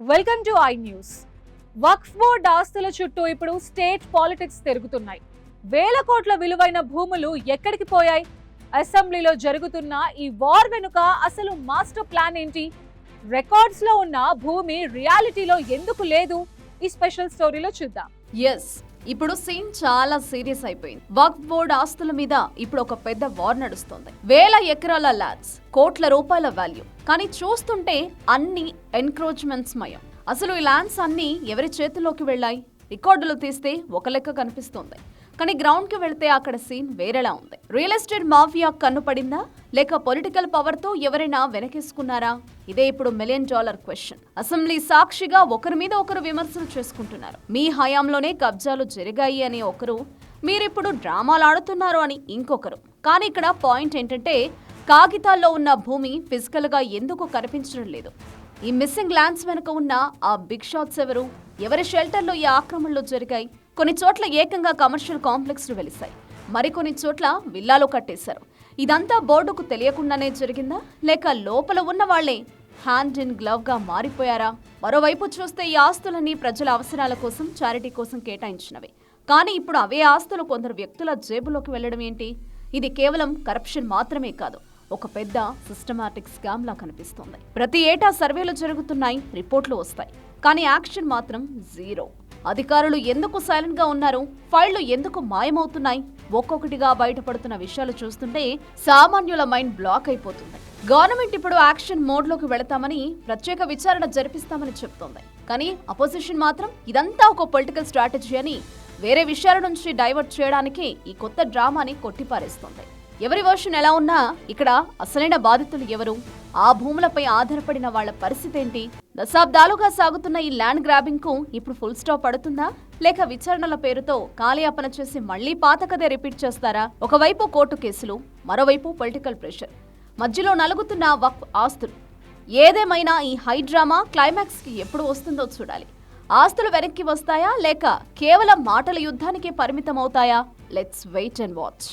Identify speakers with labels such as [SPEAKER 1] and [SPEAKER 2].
[SPEAKER 1] Welcome to I news. Waqf board ఆస్తుల చుట్టూ ఇప్పుడు స్టేట్ పాలిటిక్స్ తిరుగుతున్నాయి. వేల కోట్ల విలువైన భూములు ఎక్కడికి పోయాయి? అసెంబ్లీలో జరుగుతున్న ఈ వార్ వెనుక అసలు మాస్టర్ ప్లాన్ ఏంటి? రికార్డ్స్ లో ఉన్న భూమి రియాలిటీలో ఎందుకు లేదు? ఈ స్పెషల్ స్టోరీలో చూద్దాం.
[SPEAKER 2] ఇప్పుడు సీన్ చాలా సీరియస్ అయిపోయింది. వక్ఫ్ బోర్డ్ ఆస్తుల మీద ఇప్పుడు ఒక పెద్ద వార్ నడుస్తుంది. వేల ఎకరాల ల్యాండ్స్, కోట్ల రూపాయల వాల్యూ. కానీ చూస్తుంటే అన్ని ఎన్క్రోచ్మెంట్స్ మయం. అసలు ఈ ల్యాండ్స్ అన్ని ఎవరి చేతుల్లోకి వెళ్ళాయి? రికార్డులు తీస్తే ఒక లెక్క కనిపిస్తుంది, కానీ గ్రౌండ్ కి వెళ్తే అక్కడ సీన్ వేరేలా ఉంది. రియల్ ఎస్టేట్ మాఫియా కన్నుపడిందా, లేక పొలిటికల్ పవర్ తో ఎవరైనా వెనకేసుకున్నారా? ఇదే ఇప్పుడు $1 మిలియన్ క్వశ్చన్. అసెంబ్లీ సాక్షిగా ఒకరి మీద ఒకరు విమర్శలు చేసుకుంటున్నారు. మీ హయాంలోనే కబ్జాలు జరిగాయి అని ఒకరు, మీరిప్పుడు డ్రామాలు ఆడుతున్నారు అని ఇంకొకరు. కానీ ఇక్కడ పాయింట్ ఏంటంటే, కాగితాల్లో ఉన్న భూమి ఫిజికల్ గా ఎందుకు కనిపించడం లేదు? ఈ మిస్సింగ్ ల్యాండ్స్ వెనుక ఉన్న ఆ బిగ్ షాట్స్ ఎవరు? ఎవరి షెల్టర్లో ఈ ఆక్రమణలు జరిగాయి? కొన్ని చోట్ల ఏకంగా కమర్షియల్ కాంప్లెక్స్లు వెలిశాయి, మరికొన్ని చోట్ల విల్లాలు కట్టేశారు. ఇదంతా బోర్డుకు తెలియకుండానే జరిగిందా, లేక లోపల ఉన్న వాళ్లే హ్యాండ్ ఇన్ గ్లవ్ గా మారిపోయారా? మరోవైపు చూస్తే ఈ ఆస్తులన్నీ ప్రజల అవసరాల కోసం, చారిటీ కోసం కేటాయించినవి. కానీ ఇప్పుడు అవే ఆస్తులు కొందరు వ్యక్తుల జేబులోకి వెళ్లడం ఏంటి? ఇది కేవలం కరప్షన్ మాత్రమే కాదు, ఒక పెద్ద సిస్టమాటిక్ స్కామ్ లా కనిపిస్తోంది. ప్రతి ఏటా సర్వేలు జరుగుతున్నాయి, రిపోర్ట్లు వస్తాయి, కానీ యాక్షన్ మాత్రం జీరో. అధికారులు ఎందుకు సైలెంట్ గా ఉన్నారు? ఫైళ్లు ఎందుకు మాయమవుతున్నాయి? ఒక్కొక్కటిగా బయటపడుతున్న విషయాలు చూస్తుంటే సామాన్యుల మైండ్ బ్లాక్ అయిపోతుంది. గవర్నమెంట్ ఇప్పుడు యాక్షన్ మోడ్ లోకి వెళతామని, ప్రత్యేక విచారణ జరిపిస్తామని చెప్తోంది. కానీ అపోజిషన్ మాత్రం ఇదంతా ఒక పొలిటికల్ స్ట్రాటజీ అని, వేరే విషయాల నుంచి డైవర్ట్ చేయడానికి ఈ కొత్త డ్రామాని కొట్టిపారేస్తోంది. ఎవరి వర్షన్ ఎలా ఉన్నా ఇక్కడ అసలైన బాధితులు ఎవరు? ఆ భూములపై ఆధారపడిన వాళ్ల పరిస్థితి ఏంటి? దశాబ్దాలుగా సాగుతున్న ఈ ల్యాండ్ గ్రాబింగ్ కు ఇప్పుడు ఫుల్ స్టాప్ పడుతుందా, లేక విచారణల పేరుతో కాలయాపన చేసి మళ్లీ పాత కథే రిపీట్ చేస్తారా? ఒకవైపు కోర్టు కేసులు, మరోవైపు పొలిటికల్ ప్రెషర్, మధ్యలో నలుగుతున్న వక్ఫ్ ఆస్తులు. ఏదేమైనా ఈ హై డ్రామా క్లైమాక్స్ కి ఎప్పుడు వస్తుందో చూడాలి. ఆస్తులు వెనక్కి వస్తాయా, లేక కేవలం మాటల యుద్ధానికే పరిమితం అవుతాయా? Let's wait and watch.